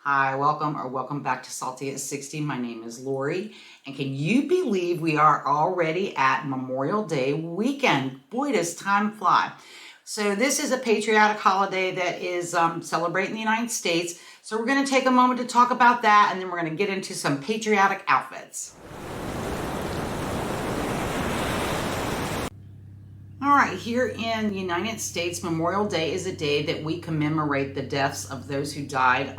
Hi, welcome back to Salty at 60. My name is Lori, and can you believe we are already at Memorial Day weekend? Boy, does time fly. So this is a patriotic holiday that is celebrating the United States. So we're going to take a moment to talk about that, and then we're going to get into some patriotic outfits. All right, here in the United States, Memorial Day is a day that we commemorate the deaths of those who died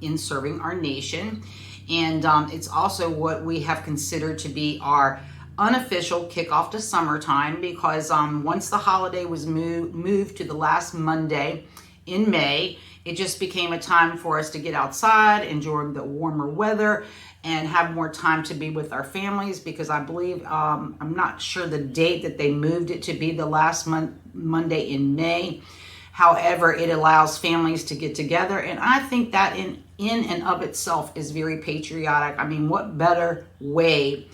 in serving our nation. And it's also what we have considered to be our unofficial kickoff to summertime, because once the holiday was moved to the last Monday in May, it just became a time for us to get outside, enjoy the warmer weather, and have more time to be with our families, because I believe, I'm not sure the date that they moved it to be the last Monday in May. However, it allows families to get together, and I think that in and of itself is very patriotic. I mean, what better way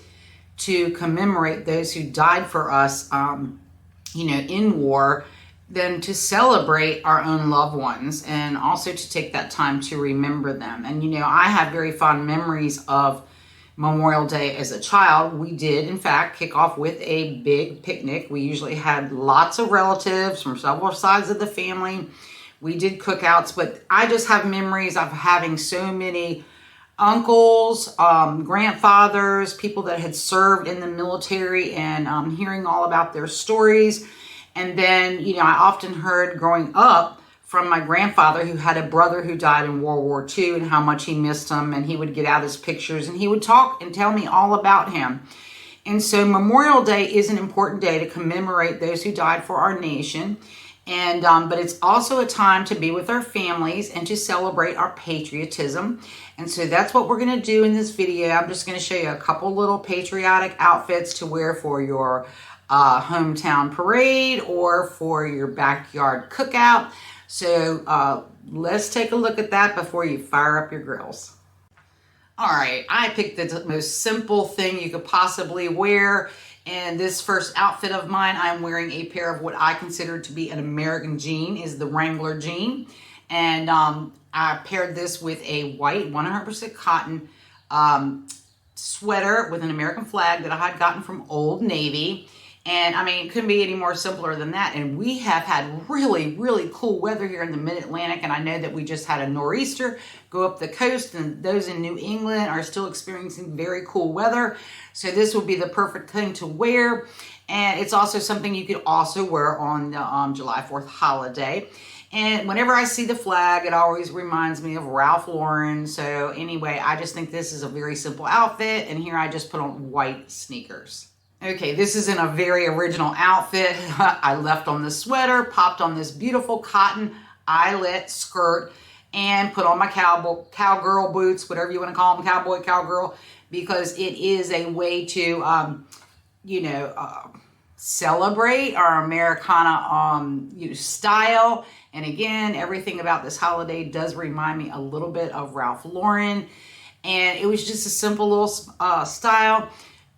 to commemorate those who died for us, in war, than to celebrate our own loved ones, and also to take that time to remember them. And I have very fond memories of Memorial Day as a child. We did, in fact, kick off with a big picnic. We usually had lots of relatives from several sides of the family. We did cookouts, but I just have memories of having so many uncles, grandfathers, people that had served in the military, and hearing all about their stories. And then, I often heard growing up from my grandfather, who had a brother who died in World War II, and how much he missed him. And he would get out his pictures and he would talk and tell me all about him. And so Memorial Day is an important day to commemorate those who died for our nation. And but it's also a time to be with our families and to celebrate our patriotism. And so that's what we're going to do in this video. I'm just going to show you a couple little patriotic outfits to wear for your hometown parade or for your backyard cookout. So let's take a look at that before you fire up your grills. All right, I picked the most simple thing you could possibly wear. And this first outfit of mine, I'm wearing a pair of what I consider to be an American jean, is the Wrangler jean. And I paired this with a white 100% cotton sweater with an American flag that I had gotten from Old Navy. And I mean, it couldn't be any more simpler than that. And we have had really, really cool weather here in the Mid-Atlantic. And I know that we just had a nor'easter go up the coast, and those in New England are still experiencing very cool weather. So this would be the perfect thing to wear. And it's also something you could also wear on the July 4th holiday. And whenever I see the flag, it always reminds me of Ralph Lauren. So anyway, I just think this is a very simple outfit. And here I just put on white sneakers. Okay, this isn't a very original outfit. I left on the sweater, popped on this beautiful cotton eyelet skirt, and put on my cowgirl boots, whatever you want to call them, cowboy, cowgirl, because it is a way to, celebrate our Americana, style. And again, everything about this holiday does remind me a little bit of Ralph Lauren. And it was just a simple little style.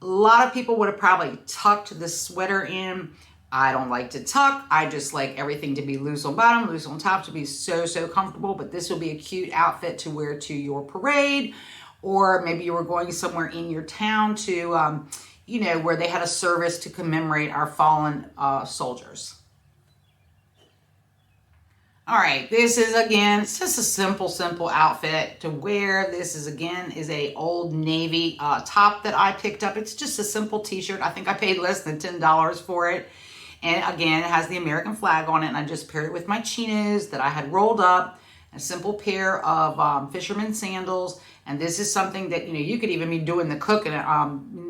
A lot of people would have probably tucked the sweater in. I don't like to tuck. I just like everything to be loose on bottom, loose on top, to be so comfortable. But this will be a cute outfit to wear to your parade, or maybe you were going somewhere in your town to, where they had a service to commemorate our fallen soldiers. All right, this is, again, it's just a simple outfit to wear. This is a Old Navy top that I picked up. It's just a simple t-shirt. I think I paid less than $10 for it. And again, it has the American flag on it. And I just paired it with my chinos that I had rolled up, a simple pair of fisherman sandals. And this is something that, you could even be doing the cooking.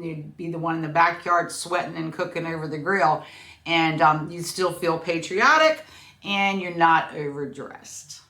You'd be the one in the backyard sweating and cooking over the grill. And you still feel patriotic, and you're not overdressed.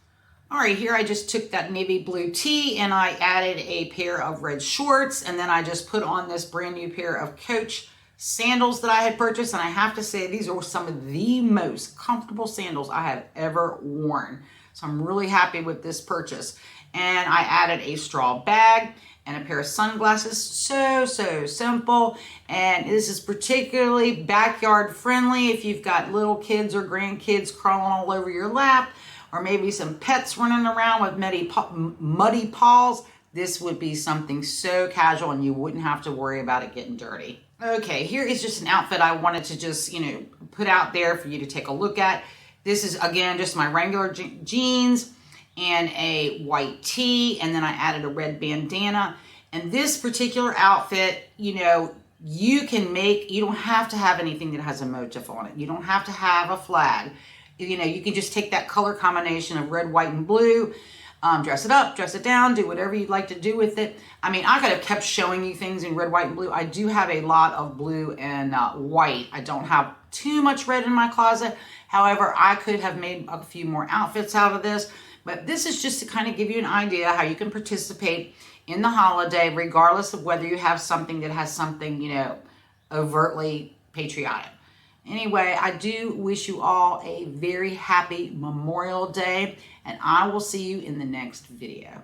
All right, here I just took that navy blue tee and I added a pair of red shorts, and then I just put on this brand new pair of Coach sandals that I had purchased. And I have to say, these are some of the most comfortable sandals I have ever worn. So I'm really happy with this purchase. And I added a straw bag and a pair of sunglasses. So simple. And this is particularly backyard friendly if you've got little kids or grandkids crawling all over your lap, or maybe some pets running around with muddy paws, this would be something so casual and you wouldn't have to worry about it getting dirty. Okay, here is just an outfit I wanted to just, put out there for you to take a look at. This is, again, just my regular jeans and a white tee, and then I added a red bandana. And this particular outfit, you don't have to have anything that has a motif on it. You don't have to have a flag. You can just take that color combination of red, white, and blue, dress it up, dress it down, do whatever you'd like to do with it. I mean, I could have kept showing you things in red, white, and blue. I do have a lot of blue and white. I don't have too much red in my closet. However, I could have made a few more outfits out of this. But this is just to kind of give you an idea how you can participate in the holiday, regardless of whether you have something that has something, overtly patriotic. Anyway, I do wish you all a very happy Memorial Day, and I will see you in the next video.